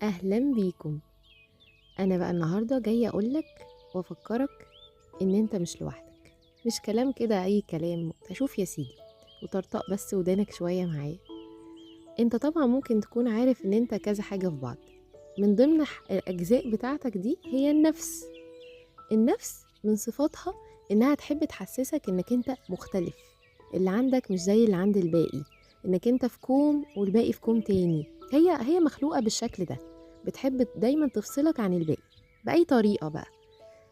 أهلا بيكم. أنا بقى النهاردة جاية أقولك وأفكرك إن أنت مش لوحدك، مش كلام كده أي كلام. شوف يا سيدي وطرطق بس ودانك شوية معايا. أنت طبعا ممكن تكون عارف إن أنت كذا حاجة في بعض، من ضمن الأجزاء بتاعتك دي هي النفس من صفاتها إنها تحب تحسسك إنك أنت مختلف، اللي عندك مش زي اللي عند الباقي، إنك أنت في كوم والباقي في كوم تاني. هي مخلوقة بالشكل ده، بتحب دايما تفصلك عن الباقي بأي طريقة بقى،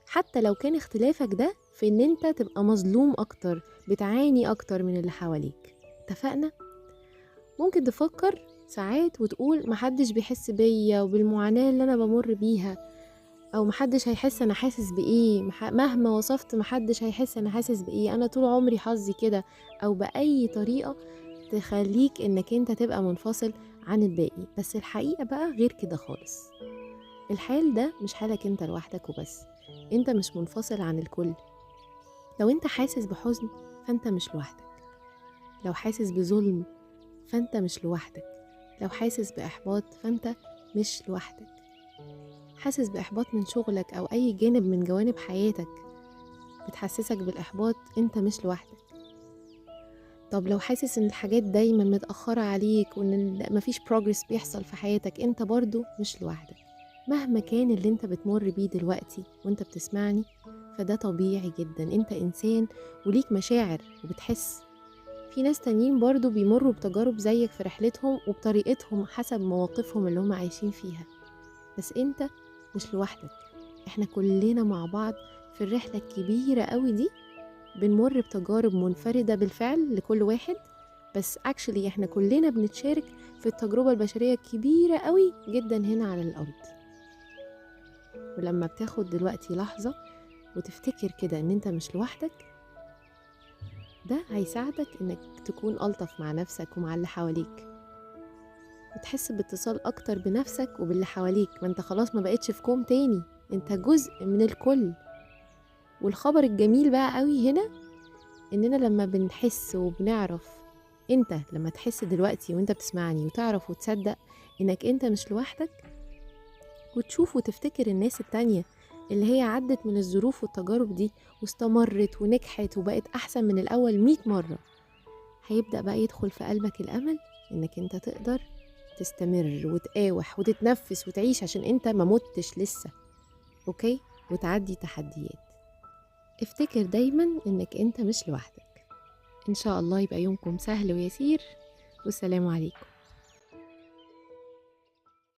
حتى لو كان اختلافك ده في إن أنت تبقى مظلوم أكتر، بتعاني أكتر من اللي حواليك. اتفقنا؟ ممكن تفكر ساعات وتقول محدش بيحس بيا وبالمعاناة اللي أنا بمر بيها، او محدش هيحس انا حاسس بايه، مهما وصفت محدش هيحس انا حاسس بايه، انا طول عمري حظي كده، او باي طريقة تخليك انك انت تبقى منفصل عن الباقي. بس الحقيقة بقى غير كده خالص. الحال ده مش حالك انت لوحدك وبس، انت مش منفصل عن الكل. لو انت حاسس بحزن فانت مش لوحدك، لو حاسس بظلم فانت مش لوحدك، لو حاسس باحباط فانت مش لوحدك، حاسس بإحباط من شغلك أو أي جانب من جوانب حياتك بتحسسك بالإحباط، أنت مش لوحدك. طب لو حاسس إن الحاجات دايما متأخرة عليك وإن مفيش progress بيحصل في حياتك، أنت برضو مش لوحدك. مهما كان اللي أنت بتمر بيه دلوقتي وأنت بتسمعني، فده طبيعي جدا، أنت إنسان وليك مشاعر وبتحس. في ناس تانيين برضو بيمروا بتجارب زيك في رحلتهم وبطريقتهم حسب مواقفهم اللي هم عايشين فيها، بس انت مش لوحدك. احنا كلنا مع بعض في الرحلة الكبيرة قوي دي، بنمر بتجارب منفردة بالفعل لكل واحد، بس actually احنا كلنا بنتشارك في التجربة البشرية الكبيرة قوي جدا هنا على الأرض. ولما بتاخد دلوقتي لحظة وتفتكر كده ان انت مش لوحدك، ده هيساعدك انك تكون ألطف مع نفسك ومع اللي حواليك، وتحس باتصال أكتر بنفسك وباللي حواليك. ما انت خلاص ما بقتش في كوم تاني، انت جزء من الكل. والخبر الجميل بقى قوي هنا اننا لما بنحس وبنعرف، انت لما تحس دلوقتي وانت بتسمعني وتعرف وتصدق انك انت مش لوحدك، وتشوف وتفتكر الناس التانية اللي هي عدت من الظروف والتجارب دي واستمرت ونجحت وبقت احسن من الاول 100 مرة، هيبدأ بقى يدخل في قلبك الامل انك انت تقدر تستمر وتقاوح وتتنفس وتعيش، عشان انت ما متش لسه. اوكي؟ وتعدي تحديات. افتكر دايما انك انت مش لوحدك. ان شاء الله يبقى يومكم سهل ويسير، والسلام عليكم.